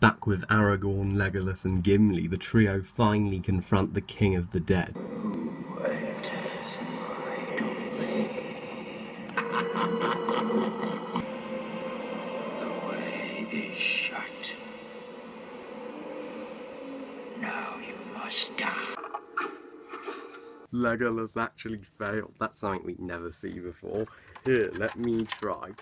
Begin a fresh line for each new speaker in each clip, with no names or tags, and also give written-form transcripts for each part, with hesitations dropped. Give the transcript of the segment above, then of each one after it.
Back with Aragorn, Legolas and Gimli, the trio finally confront the King of the Dead.
Who enters my domain? The way is shut. Now you must die.
Legolas actually failed. That's something we'd never see before. Here, let me try.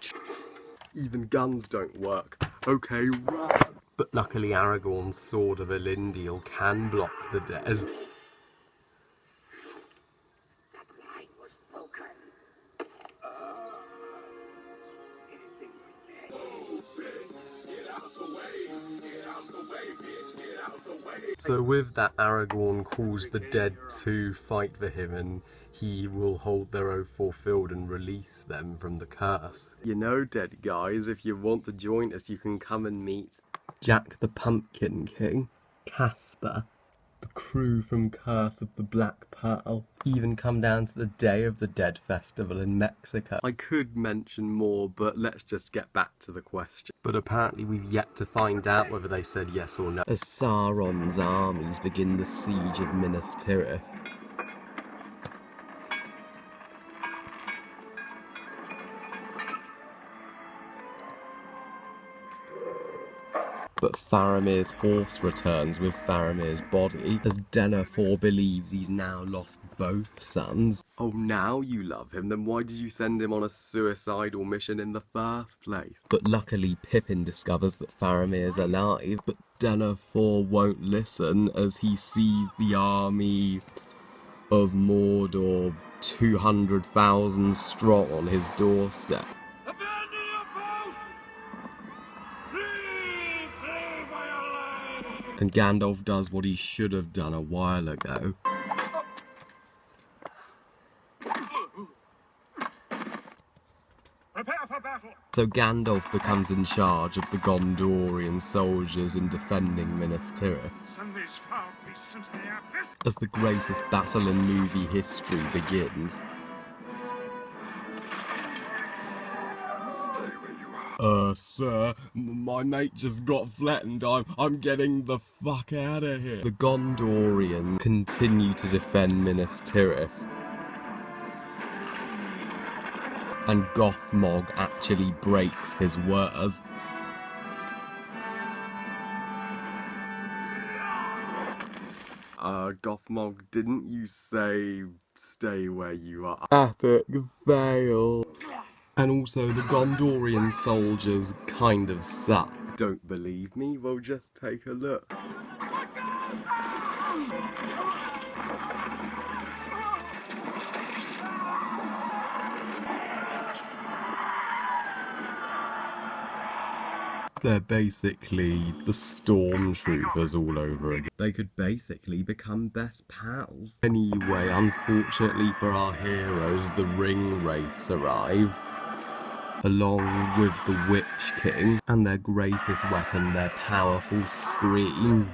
Even guns don't work. Okay, run! But luckily Aragorn's Sword of Elendil can block the dead.
The line was broken. It has been prepared.
So with that, Aragorn calls the dead to fight for him, and he will hold their oath fulfilled and release them from the curse. You know, dead guys, if you want to join us, you can come and meet Jack the Pumpkin King, Casper, the crew from Curse of the Black Pearl, even come down to the Day of the Dead festival in Mexico. I could mention more, but let's just get back to the question. But apparently we've yet to find out whether they said yes or no. As Sauron's armies begin the siege of Minas Tirith, but Faramir's horse returns with Faramir's body, as Denethor believes he's now lost both sons. Oh, now you love him? Then why did you send him on a suicidal mission in the first place? But luckily Pippin discovers that Faramir's alive, but Denethor won't listen as he sees the army of Mordor 200,000 strong on his doorstep. And Gandalf does what he should have done a while ago.
Prepare for battle.
So Gandalf becomes in charge of the Gondorian soldiers in defending Minas Tirith,
Send these foul beasts into the abyss.
as the greatest battle in movie history begins. Sir, my mate just got flattened. I'm getting the fuck out of here. The Gondorians continue to defend Minas Tirith, and Gothmog actually breaks his words. Gothmog, didn't you say stay where you are? Epic fail. And also, the Gondorian soldiers kind of suck. Don't believe me? Well, just take a look. They're basically the stormtroopers all over again. They could basically become best pals. Anyway, unfortunately for our heroes, the ring wraiths arrive, along with the Witch King, and their greatest weapon, their powerful scream.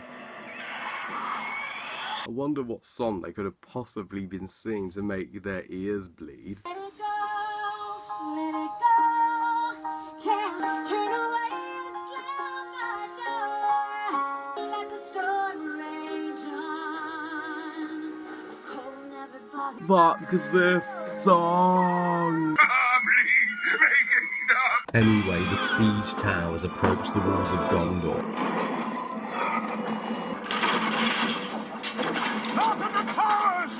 I wonder what song they could have possibly been singing to make their ears bleed.
Let it go, can't turn away and slam the door. Let the storm rage on. Cold never bothered.
Fuck this song! Anyway, the siege towers approach the walls of Gondor.
Out of the towers!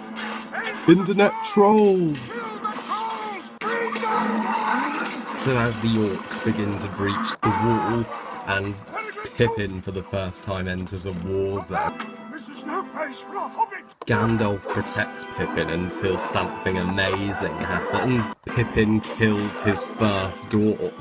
Internet trolls!
Kill the trolls! Bring them!
So as the orcs begin to breach the wall, and Pippin for the first time enters a war zone,
This is no place for a hobbit!
Gandalf protects Pippin until something amazing happens. Pippin kills his first orc.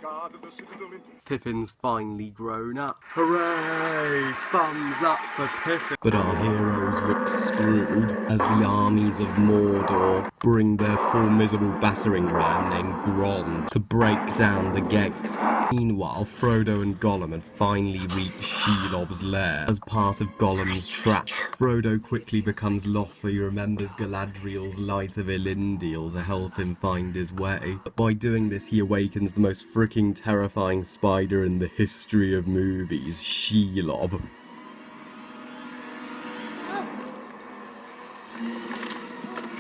guard of the citadel in...
Pippin's finally grown up. Hooray! Thumbs up for Pippin! But our heroes look screwed as the armies of Mordor bring their formidable battering ram named Gron to break down the gates. Meanwhile, Frodo and Gollum had finally reached Shelob's lair as part of Gollum's trap. Frodo quickly becomes lost, so he remembers Galadriel's light of Elendil to help him find his way. But by doing this, he awakens the most freaking terrifying spider in the history of movies, Shelob.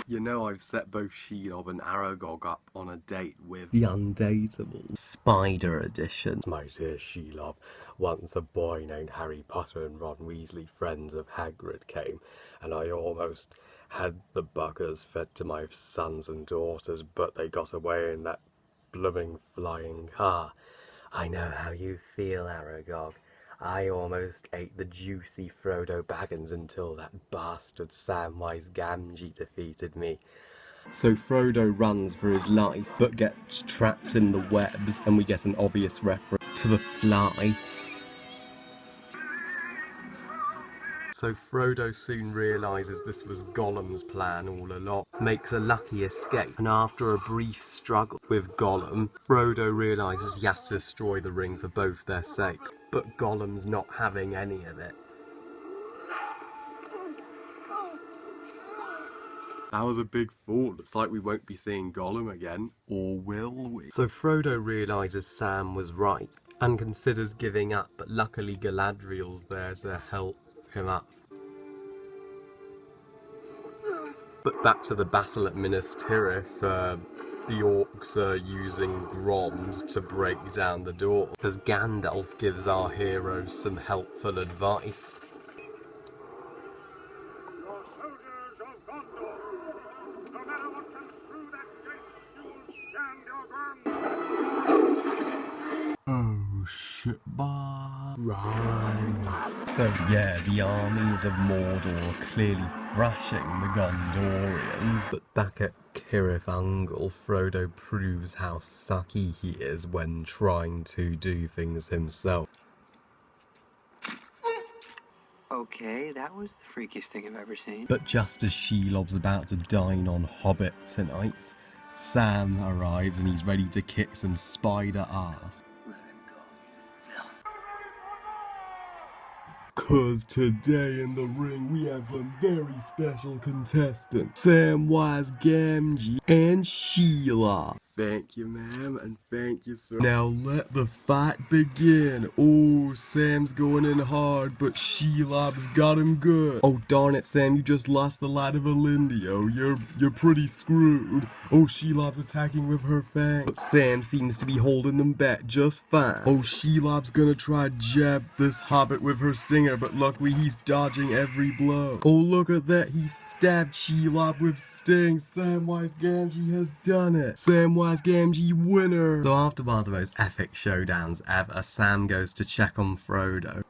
You know I've set both Shelob and Aragog up on a date with the Undateable Spider Edition. My dear Shelob, once a boy named Harry Potter and Ron Weasley, friends of Hagrid, came, and I almost had the buggers fed to my sons and daughters, but they got away in that blooming flying car. I know how you feel, Aragog. I almost ate the juicy Frodo Baggins until that bastard Samwise Gamgee defeated me. So Frodo runs for his life, but gets trapped in the webs, and we get an obvious reference to the fly. So Frodo soon realises this was Gollum's plan all along, makes a lucky escape, and after a brief struggle with Gollum, Frodo realises he has to destroy the ring for both their sakes. But Gollum's not having any of it. That was a big fall. Looks like we won't be seeing Gollum again, or will we? So Frodo realises Sam was right, and considers giving up, but luckily Galadriel's there to help him up. But back to the battle at Minas Tirith, the orcs are using Grons to break down the door, as Gandalf gives our heroes some helpful advice.
Your soldiers of Gondor, no matter what comes through that gate, you will stand your ground.
Oh shit, right. So yeah, the armies of Mordor are clearly thrashing the Gondorians, but back at Cirith Ungol, Frodo proves how sucky he is when trying to do things himself.
Okay, that was the freakiest thing I've ever seen.
But just as Shelob's about to dine on Hobbit tonight, Sam arrives and he's ready to kick some spider ass.
Let him go, you filth.
'Cause today in the ring we have some very special contestants, Samwise Gamgee and Shelob. Thank you, ma'am, and thank you, sir. Now let the fight begin. Oh, Sam's going in hard, but Shelob's got him good. Oh, darn it, Sam, you just lost the light of Elendil. You're pretty screwed. Oh, Shelob's attacking with her fang, but Sam seems to be holding them back just fine. Oh, Shelob's gonna try jab this hobbit with her stinger, but luckily he's dodging every blow. Oh, look at that, he stabbed Shelob with sting. Samwise Gamgee has done it. Samwise Gamgee winner! So after one of the most epic showdowns ever, Sam goes to check on Frodo.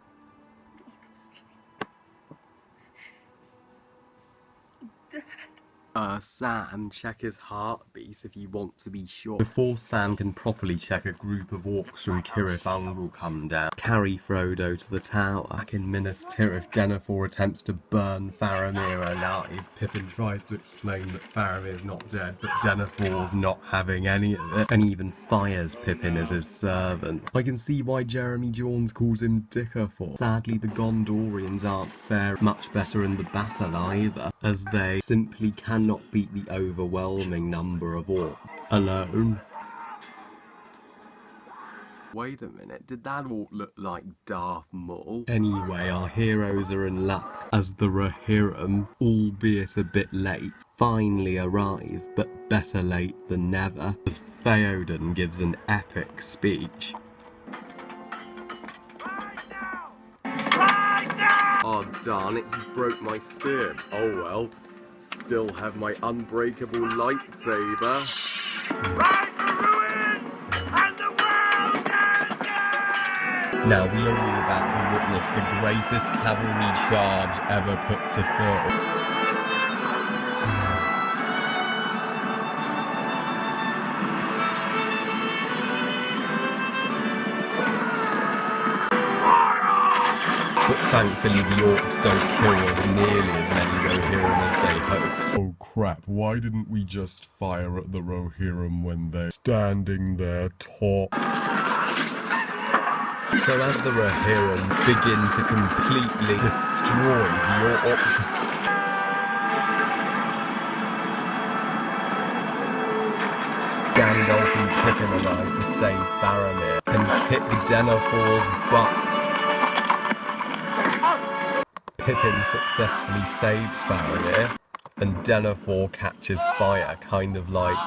Sam, check his heartbeat if you want to be sure. Before Sam can properly check, a group of orcs from Cirith Ungol come down, carry Frodo to the tower. Back in Minas Tirith, Denethor attempts to burn Faramir alive. Pippin tries to explain that Faramir's not dead, but Denethor's not having any of it, and even fires Pippin as his servant. I can see why Jeremy Jones calls him Dickerfor. Sadly, the Gondorians aren't faring much better in the battle either, as they simply cannot beat the overwhelming number of orcs alone. Wait a minute, did that orc look like Darth Maul? Anyway, our heroes are in luck, as the Rohirrim, albeit a bit late, finally arrive, but better late than never, as Theoden gives an epic speech. Oh darn it, he broke my spear. Oh well. Still have my unbreakable lightsaber.
Ride for ruin, and the world ends!
Now we are all about to witness the greatest cavalry charge ever put to foot. Thankfully, the orcs don't kill as nearly as many Rohirrim as they hoped.
Oh crap, why didn't we just fire at the Rohirrim when they're standing there top?
So as the Rohirrim begin to completely destroy the orcs, Gandalf and Pippin arrive to save Faramir and kick Denethor's butt. Pippin successfully saves Faramir, and Denethor catches fire, kind of like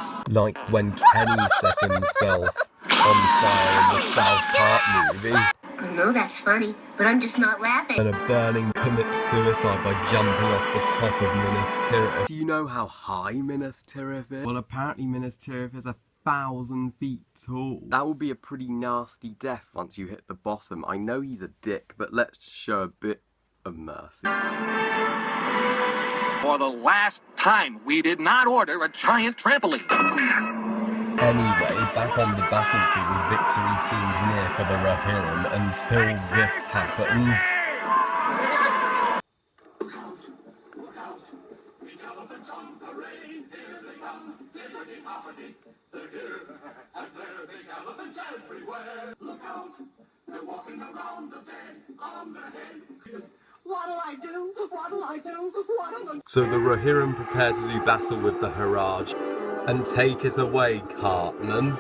when Kenny sets himself on fire in the South Park movie.
I know that's funny, but I'm just not laughing.
And a burning commits suicide by jumping off the top of Minas Tirith. Do you know how high Minas Tirith is? Well, apparently Minas Tirith is 1,000 feet tall. That would be a pretty nasty death once you hit the bottom. I know he's a dick, but let's show a bit of mercy.
For the last time, we did not order a giant trampoline.
Anyway, back on the battlefield, victory seems near for the Rohirrim until this happens.
Look out! The elephants on parade, here they come, dippity-hoppity. They're here, and there are big elephants everywhere. Look out! They're walking around the bed, on their head. What'll I do? What'll I do? What'll I...
So the Rohirrim prepares to do battle with the Haraj. And take us away, Cartman.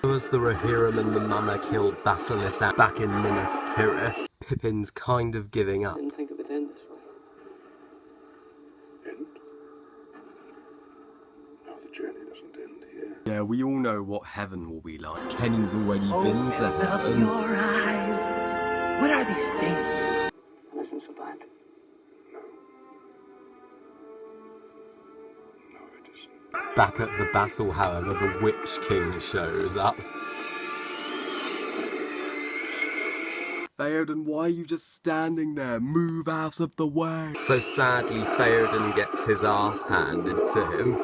As the Rohirrim and the Mama killed Basilisk back in Minas Tirith, Pippin's kind of giving up.
I didn't think it would end this way.
End? No, the journey doesn't end here.
Yeah, we all know what heaven will be like. Kenny's already been to heaven.
Your eyes. What are these things?
It isn't so bad.
No, it isn't.
Back at the battle, however, the Witch King shows up. Theoden, why are you just standing there? Move out of the way! So sadly, Theoden gets his ass handed to him.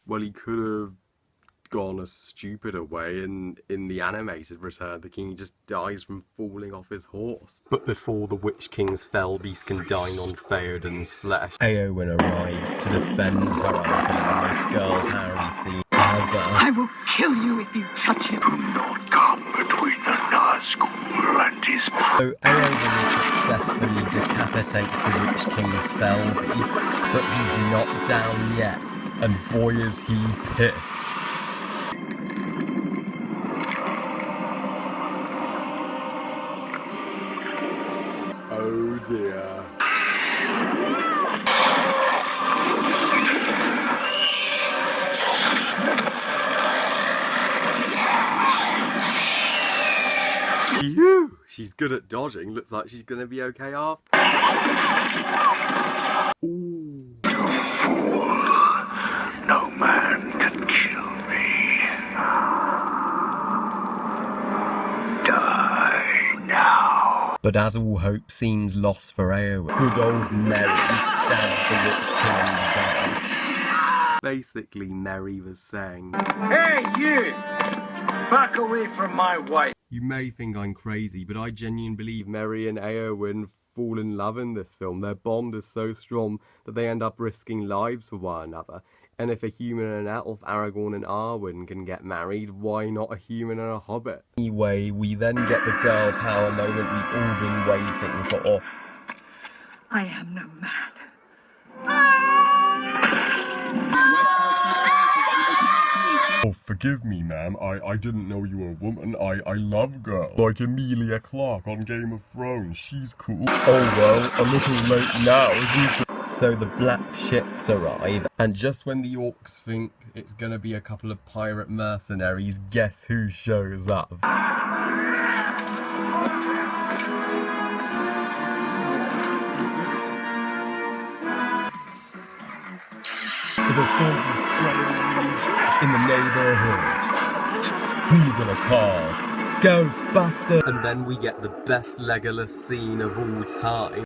Well, he could have gone a stupider way in the animated Return of the King. He just dies from falling off his horse. But before the Witch King's fell beast can dine on Theoden's flesh, Eowyn arrives to defend her uncle in the most girl Harry scene ever.
I will kill you if you touch him.
Do not come between the Nazgul and his...
So Eowyn successfully decapitates the Witch King's fell beast, but he's not down yet, and boy is he pissed. Oh dear. Phew! She's good at dodging. Looks like she's gonna be okay after. Ooh.
Fool! No man can kill me. Die now.
But as all hope seems lost for Eowyn, good old Merry stabs the Witch King in the back. Basically, Merry was saying,
Hey, you! Back away from my wife.
you may think I'm crazy, but I genuinely believe Merry and Eowyn fall in love in this film. Their bond is so strong that they end up risking lives for one another. And if a human and an elf, Aragorn and Arwen, can get married, why not a human and a hobbit? Anyway, we then get the girl power moment we've all been waiting for.
I am no man.
Oh, for Forgive me, ma'am. I didn't know you were a woman. I love girls. Like Emilia Clarke on Game of Thrones. She's cool.
Oh well, a little late now, isn't it? So the black ships arrive, and just when the orcs think it's gonna be a couple of pirate mercenaries, guess who shows up? There's something strange in the neighborhood. Who you gonna call? Ghostbuster! And then we get the best Legolas scene of all time.